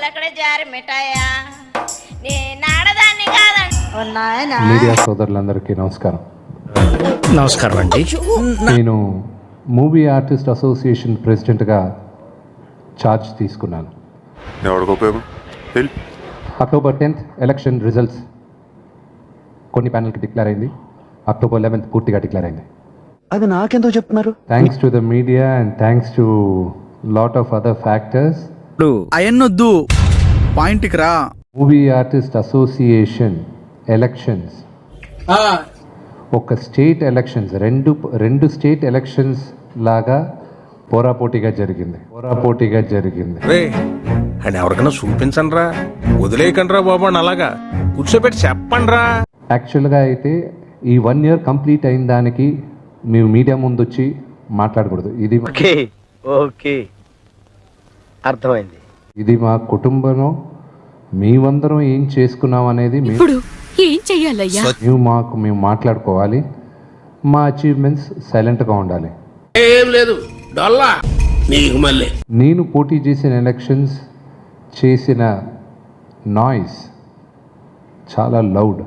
అక్కడే జారి మిఠాయా నేను ఆడదాన్ని కాదండి. మీడియా సోదరులందరికీ నమస్కారం. నమస్కారం అండి. నేను మూవీ ఆర్టిస్ట్ అసోసియేషన్ ప్రెసిడెంట్గా ఛార్జ్ తీసుకున్నాను. అక్టోబర్ 10th ఎలక్షన్ రిజల్ట్స్ కొన్ని ప్యానల్కి డిక్లేర్ అయింది. అక్టోబర్ 11th పూర్తిగా డిక్లేర్ అయింది. అది నాకెందుకు చెప్తున్నారు? Thanks to the media and thanks to lot of other factors. అయన్నొద్దు, పాయింట్కి రా. మూవీ ఆర్టిస్ట్ అసోసియేషన్ ఎలక్షన్స్ ఒక స్టేట్ ఎలక్షన్స్ రెండు స్టేట్ ఎలక్షన్స్ లాగా పోరాపోటీగా జరిగింది. అని ఎవరికైనా చూపించండి రా, వదిలేయకండి రా బాబు అని అలాగా కూర్చోబెట్టి చెప్పండి రా. యాక్చువల్గా అయితే ఈ 1 year కంప్లీట్ అయిన దానికి మేము మీడియా ముందు వచ్చి మాట్లాడకూడదు. ఓకే అర్థమైంది. ఇది మా కుటుంబంలో మేమందరం ఏం చేసుకున్నాం అనేది ఏం చెయ్యాలయ్యా? మేము మాట్లాడుకోవాలి. మా అచీవ్మెంట్స్ సైలెంట్గా ఉండాలి. ఏం లేదు డొల్లా నీకు మళ్ళీ. నేను పోటీ చేసిన ఎలక్షన్స్ చేసిన నాయిస్ చాలా లౌడ్.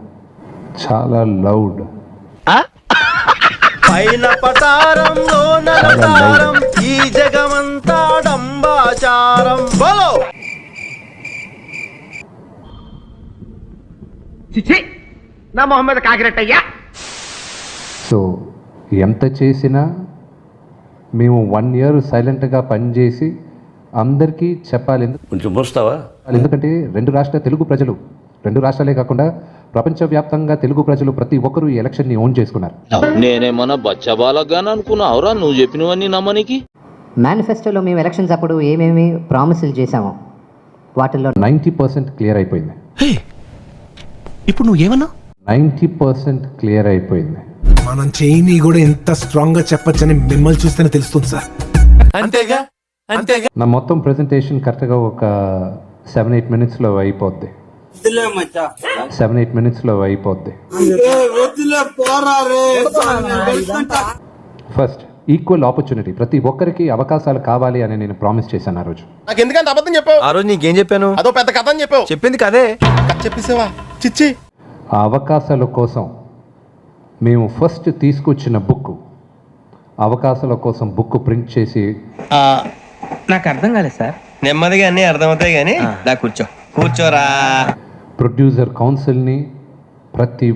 పైన పటారంలో నరసారం, ఈ జగమంతా డంబాచారం. బలో నా మొహమ్మద్ కాకిరెట్టయ్యా. సో ఎంత చేసినా మేము 1 year సైలెంట్గా పనిచేసి అందరికీ చెప్పాలి. కొంచెం పోస్తావా? ఎందుకంటే రెండు రాష్ట్రాలే కాకుండా ప్రపంచవ్యాప్తంగా తెలుగు ప్రజలు ప్రతి ఒక్కరూ ఈ ఎలక్షన్ని ఓన్ చేసుకున్నారు. నేనేమన్నా బచ్చబాలగాని అనుకున్నావురా నువ్వు చెప్పినవన్నీ నమ్మనికి? మేనిఫెస్టోలో మేము ఎలక్షన్స్ అప్పుడు ఏమేమి ప్రామిసులు చేశామో వాటిల్లో 90% క్లియర్ అయిపోయింది. ఇప్పుడు నువ్వు ఏమన్నా? 90% క్లియర్ అయిపోయింది. మనం చేయని కూడా ఎంత స్ట్రాంగ్ గా చెప్పొచ్చని మిమ్మల్ని చూస్తేనే తెలుస్తుంది సార్. అంతేగా. నా మొత్తం ప్రెజెంటేషన్ కరెక్ట్గా ఒక 7-8 minutesలో అయిపోద్ది. 7-8 minutesలో అయిపోద్ది. ఫస్ట్ ఈక్వల్ ఆపర్చునిటీ, ప్రతి ఒక్కరికి అవకాశాలు కావాలి అని నేను ప్రామిస్ చేశాను ఆ రోజు. నాకు ఎందుకంత అబద్ధం చెప్పావు? ఆ రోజు నీకేం చెప్పాను? అదో పెద్ద కథ అని చెప్పావు. చెప్పింది కదే. చెప్పేసావా? చిచ్చి. ఆ అవకాశాల కోసం మేము ఫస్ట్ తీసుకొచ్చిన అవకాశాల కోసం బుక్ ప్రింట్ చేసి. నాకు అర్థం కాలేదు సార్. నెమ్మదిగా అన్ని అర్థమవుతాయి కానీ కూర్చోరా. ప్రొడ్యూసర్ కౌన్సిల్ని ప్రతి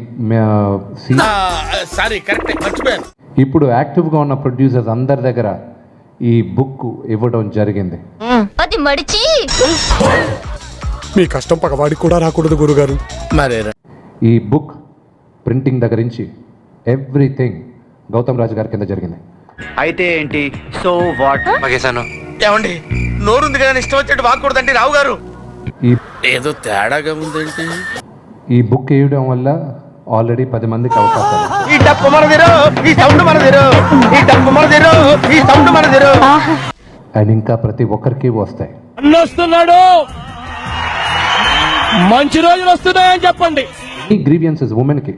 సారీ కరెక్ట్ మర్చిపోయాను. ఇప్పుడు యాక్టివ్గా ఉన్న ప్రొడ్యూసర్స్ అందరి దగ్గర ఈ బుక్ ఇవ్వడం జరిగింది. అది మడిచి మీ కష్టం పగవాడికి కూడా రాకూడదు గురుగారు. మరే ఈ బుక్ ప్రింటింగ్ దగ్గర నుంచి ఎవ్రీథింగ్ గౌతమ్ రాజు గారి కింద జరిగింది. అయితే ఏంటి? So what? ఏమండి నోరుంది కదా ఇష్టం వచ్చేట్టు వాక్కూడదండి రావు గారు. ఈ ఏదో తేడాగా ఉందేంటి? ఈ బుక్ వేయడం వల్ల ఆల్రెడీ 10 మందికి అవకాశాలు. అండ్ ఇంకా ప్రతి ఒక్కరికి వస్తాయి. అన్నొస్తున్నాడు, మంచి రోజులు వస్తున్నాయని చెప్పండి. ఈ గ్రీవియన్సెస్ ఉమెన్కి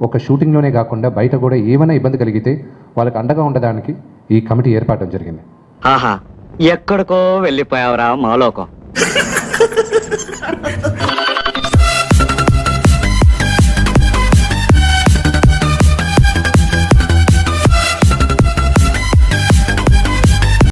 ఒక షూటింగ్లోనే కాకుండా బయట కూడా ఏమైనా ఇబ్బంది కలిగితే వాళ్ళకి అండగా ఉండడానికి ఈ కమిటీ ఏర్పడడం జరిగింది. ఎక్కడికో వెళ్ళిపోయావరా మాలోకం.